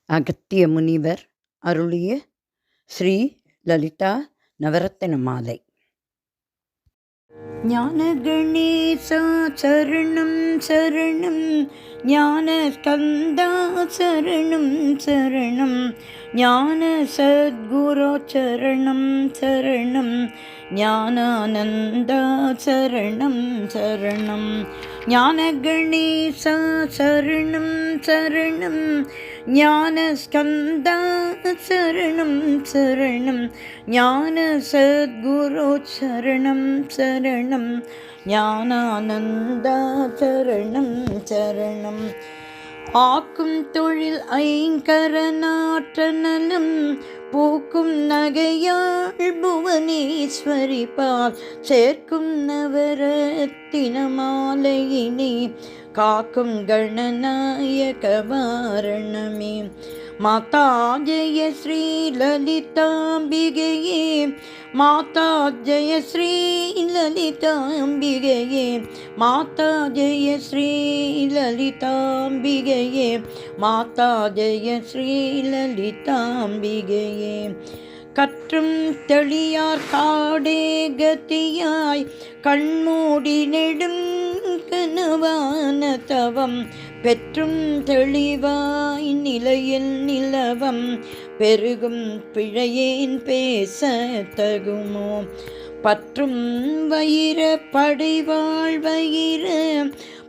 அகத்திய முனிவர் அருளிய ஸ்ரீ லலிதா நவரத்தின மாலை. ஞான கணேசா சரணம் சரணம், ஞான ஸ்கந்தா சரணம் சரணம், ஞான சத்குரு சரணம் சரணம், ஞானானந்தா சரணம் சரணம், ஞான கணேசா சரணம் சரணம், ஞான ஸ்கந்தா சரணம் சரணம், ஞான சத்குரு சரணம் சரணம், ஞானானந்தா சரணம் சரணம், ஆக்கும் தொழில் ஐங்கரநாற்றனலும் பூக்கும் நகையாள் புவனேஸ்வரி பால் சேர்க்கும் நவரத்தின மாலையினே காக்கும் கணநாயக வாரணமே. மாதா ஜெய ஸ்ரீ லலிதாம்பிகையே, மாதா ஜெய ஸ்ரீ லலிதாம்பிகையே, மாதா ஜெய ஸ்ரீ லலிதாம்பிகையே, மாதா ஜெய ஸ்ரீ லலிதாம்பிகையே. கற்றும் தெளியார் காடே கதியாய் கண்மூடி நெடும் கனவான தவம் பெற்றும் தெளிவாய் நிலையில் நிலவம் பெருகும் பிழையேன் பேச தகுமோ. பற்றும் வயிற படைவாழ் வயிற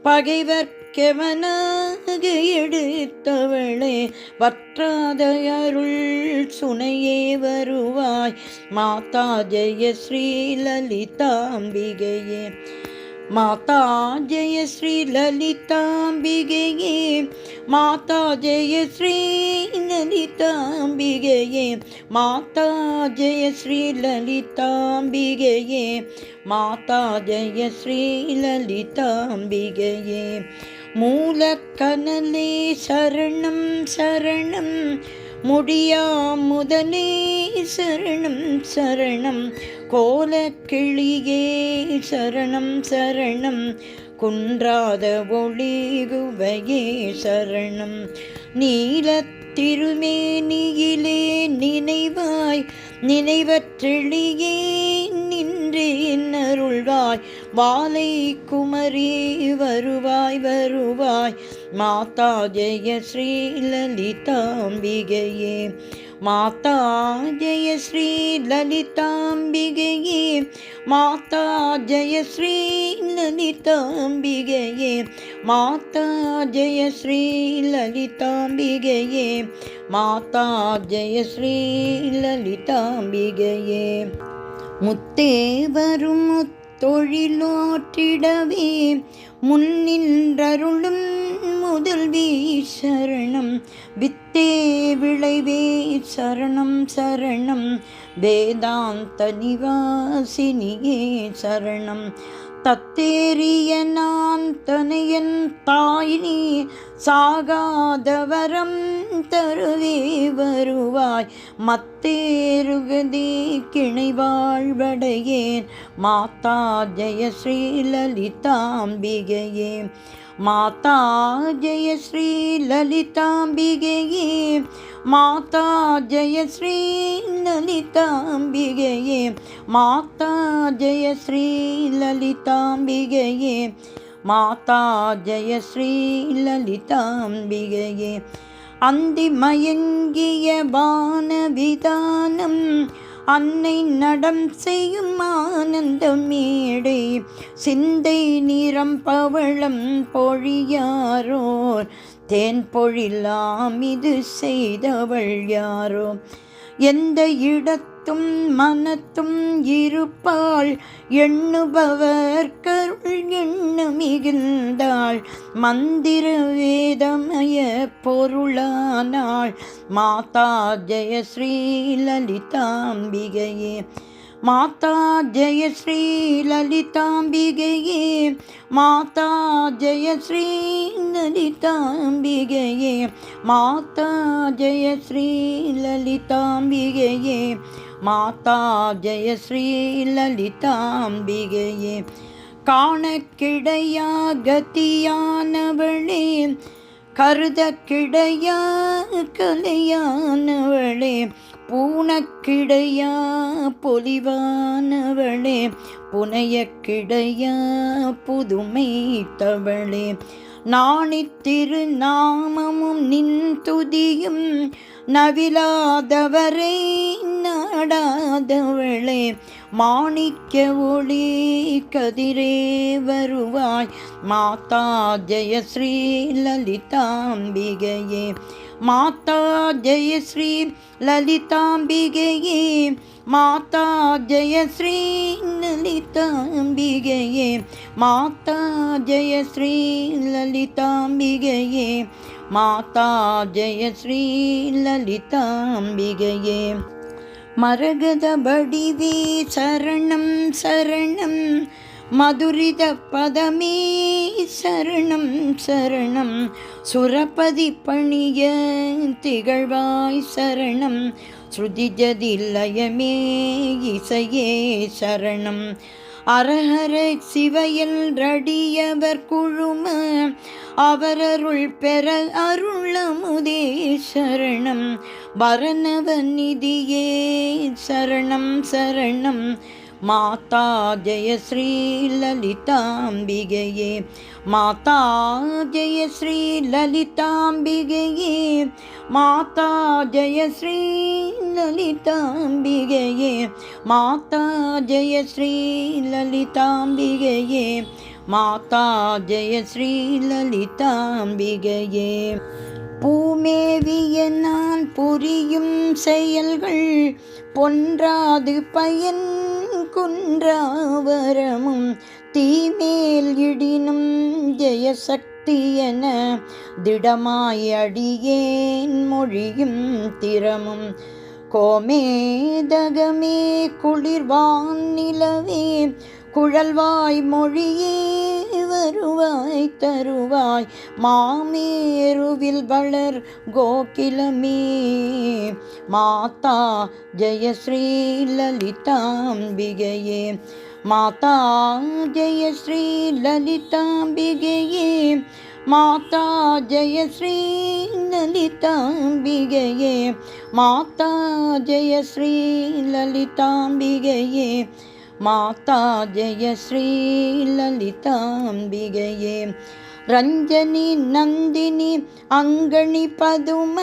பகைவர் கெவனாக எடுத்தவளே, வற்றாத அருள் சுனையே வருவாய் மாதா ஜெய ஸ்ரீ லலிதாம்பிகையே. மாதா ஜெய ஸ்ரீ லலிதாம்பிகையே, மாதா ஜெய ஸ்ரீ லலிதாம்பிகையே, மாதா ஜெய ஸ்ரீ லலிதாம்பிகையே, மாதா ஜெய ஸ்ரீ லலிதாம்பிகையே. மூலக்கனலே சரணம் சரணம், முடியா முதலே சரணம் சரணம், கோலக்கிளியே சரணம் சரணம், குன்றாத ஒளிகுவையே சரணம். நீலத்திருமேனியிலே நினைவாய் நினைவற்றெளியே நின்றேன் அருள்வாய், வாலை குமரி வருவாய் வருவாய் மாதா ஜெய ஸ்ரீ லலிதாம்பிகையே. மாதா ஜெய ஸ்ரீ லலிதாம்பிகையே, மாதா ஜெய ஸ்ரீ லலிதாம்பிகையே, மாதா ஜெய ஸ்ரீ லலிதாம்பிகையே, மாதா ஜெய ஸ்ரீ லலிதாம்பிகையே. முத்தே வரும் முத்தொழிலாற்றிடவே முன்னின்றருளும் முதல்வி சரணம், வித்தே விளைவே சரணம் சரணம், வேதாந்த நிவாசினியே சரணம். தத்தேரிய நான் தனையன் தாயினி சாகாதவரம் தருவே வருவாய், மத்தேருகதி கிணை வாழ்வடையேன் மாதா ஜெய ஸ்ரீ லலிதாம்பிகையே. மாதா ஜெய ஸ்ரீ லலிதாம்பிகையே, மாதா ஜெய ஸ்ரீ லலிதாம்பிகையே, மாதா ஜெய ஸ்ரீ லலிதாம்பிகையே, மாதா ஜெய ஸ்ரீ லலிதாம்பிகையே. அந்தி மயங்கிய வானவிதானம் அன்னை நடம் செய்யும் ஆனந்த மேடை, சிந்தை நிறம் பவளம் பொழியாரோர் தேன் பொழிலாம் இது செய்தவள் யாரோ. எந்த இடத்தும் மனத்தும் இருப்பாள் எண்ணுபவர் கருள் எண்ண மிகுந்தாள், மந்திர வேதமய பொருளானாள் மாதா ஜெய ஸ்ரீ லலிதாம்பிகையே. மாதா ஜெய ஸ்ரீ லலிதாம்பிகையே, மாதா ஜெய ஸ்ரீ லலிதாம்பிகையே, மாதா ஜெய ஸ்ரீ லலிதாம்பிகையே, மாதா ஜெய ஸ்ரீ லலிதாம்பிகையே. காண கிடையா கதியானவளே கருத கிடையா கலையானவளே, பூனக்கிடையா பொலிவானவளே, புனைய கிடையா புதுமை தவளே, நாணித்திரு நாமமும் நின் துதியும் நவிலாதவரை நாடாதவளே, மாணிக்க ஒளி கதிரே வருவாய், மாதா ஜெய ஸ்ரீ லலிதாம்பிகையே, மாதா ஜெய ஸ்ரீ லலிதாம்பிகையே, மாதா ஜெய ஸ்ரீ லலிதாம்பிகையே, மாதா ஜெய ஸ்ரீ லலிதாம்பிகையே, மாதா ஜெய ஸ்ரீ லலிதாம்பிகையே. மரகத வடிவே சரணம் சரணம், மதுரித பதமே சரணம் சரணம், சுரபதி பணிய திகழ்வாய் சரணம், ஸ்ருதிஜதி லயமே இசையே சரணம், அரஹர சிவையல் ரடியவர் குழும அவரருள் பெற அருளமுதே சரணம், பரணவநிதியே சரணம் சரணம், மாதா ஜெய ஸ்ரீ லலிதாம்பிகையே, மாதா ஜெய ஸ்ரீ லலிதாம்பிகையே, மாதா ஜெய ஸ்ரீ லலிதாம்பிகையே, மாதா ஜெய ஸ்ரீ லலிதாம்பிகையே, மாதா ஜெய ஸ்ரீ லலிதாம்பிகையே. பூமேவிய நான் புரியும் செயல்கள் பொன்றாது பயன் குன்றாவரமும், தீமேல் இடினும் ஜெயசக்தி என திடமாய் அடியேன் மொழியும் திறமும், கோமேதகமே குளிர்வான் நிலவே குழல்வாய் மொழியே வருவாய் தருவாய், மாமேருவில் வளர் கோகிலமே, மாதா ஜெய ஸ்ரீ லலிதாம்பிகையே, மாதா ஜெய ஸ்ரீ லலிதாம்பிகையே, மாதா ஜெய ஸ்ரீ லலிதாம்பிகையே, மாதா ஜெய ஸ்ரீ லலிதாம்பிகையே, மாதா ஜெய ஸ்ரீ லலிதாம்பிகையே. ரஞ்சனி நந்தினி அங்கணி பதும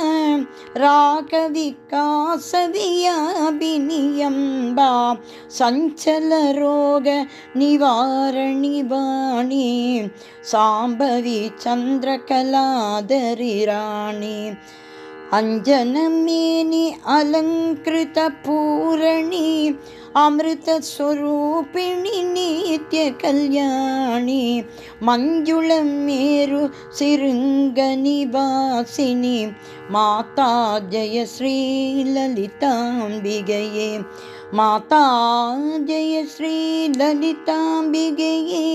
ராகவி காசவியாபினியம்பா, சஞ்சல ரோக நிவாரணி வாணி, சாம்பவி சந்திரகலாதரி ராணி, அஞ்சனமேனி அலங்கிருத பூரணி, அமிர்த ஸ்வரூபிணி நித்ய கல்யாணி, மஞ்சுளம் மேரு சிருங்க நிவாசினி, மாதா ஜெய ஸ்ரீ லலிதாம்பிகையே, மாதா ஜெய ஸ்ரீ லலிதாம்பிகையே,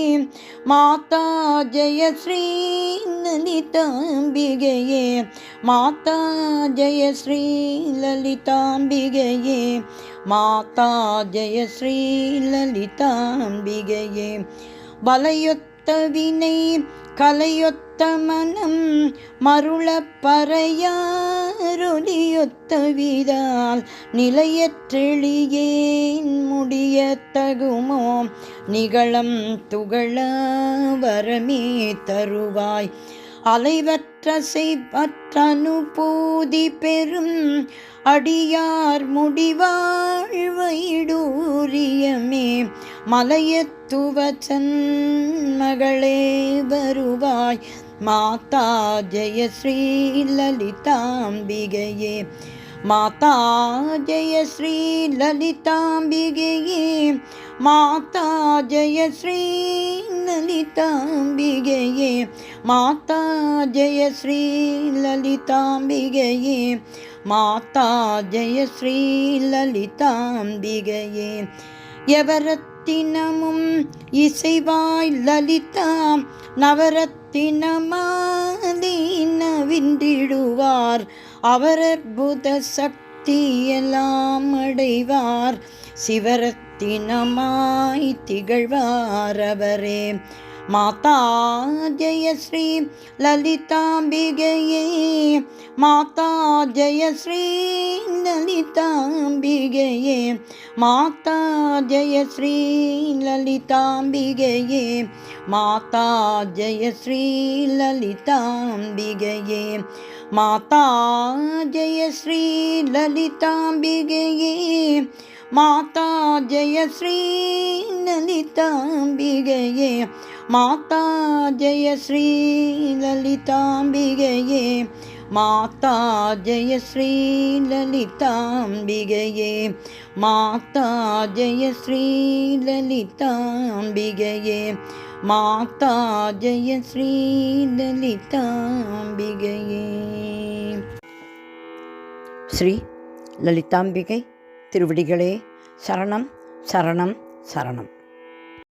மாதா ஜெய ஸ்ரீ லலிதாம்பிகையே, மாதா ஜெய ஸ்ரீ லலிதாம்பிகையே, மாதா ஜெய ஸ்ரீ லலிதாம்பிகையே. வலையொத்த வினை கலையொத்த மனம் மருள பறையாரொலியொத்த விதால், நிலையற்றெளியேன் முடிய தகுமோ நிகழம் துகள வரமே தருவாய், அலைவற்ற செய்வற்றனுபூதி பெறும் அடியார் முடிவாழ்வைடூரியமே, மலையத்துவச்சன் மகளே வருவாய், மாதா ஜெய ஸ்ரீ லலிதாம்பிகையே, மாதா ஜெய ஸ்ரீ லலிதாம்பிகையே, மாதா ஜெய ஸ்ரீ லலிதாம்பிகையே, மாதா ஜெய ஸ்ரீ லலிதாம்பிகையே, மாதா ஜெய ஸ்ரீ லலிதாம்பிகையே. எவரத்தினமும் இசைவாய் லலிதா நவரத்தினமாதீனவிந்திடுவார், அவரற்புத சக்தியெல்லாம் அடைவார், சிவரத்தினமாய் திகழ்வார் அவரே, மாதா ஜெய ஸ்ரீ லலிதாம்பிகையே மாதா ஜெய ஸ்ரீ லலிதாம்பிகையே மாதா ஜெய ஸ்ரீ லலிதாம்பிகையே மாதா ஜெய ஸ்ரீ லலிதாம்பிகையே மாதா ஜெய ஸ்ரீ லலிதாம்பிகையே மாதா ஜெய ஸ்ரீ லலிதாம்பிகையே மாதா ஜெய ஸ்ரீ லலிதாம்பிகையே மாதா ஜெய ஸ்ரீ லலிதாம்பிகையே மாதா ஜெய ஸ்ரீ லலிதாம்பிகையே மாதா ஜெய ஸ்ரீ லலிதாம்பிகையே. ஸ்ரீ லலிதாம்பிகை திருவடிகளே சரணம் சரணம் சரணம்.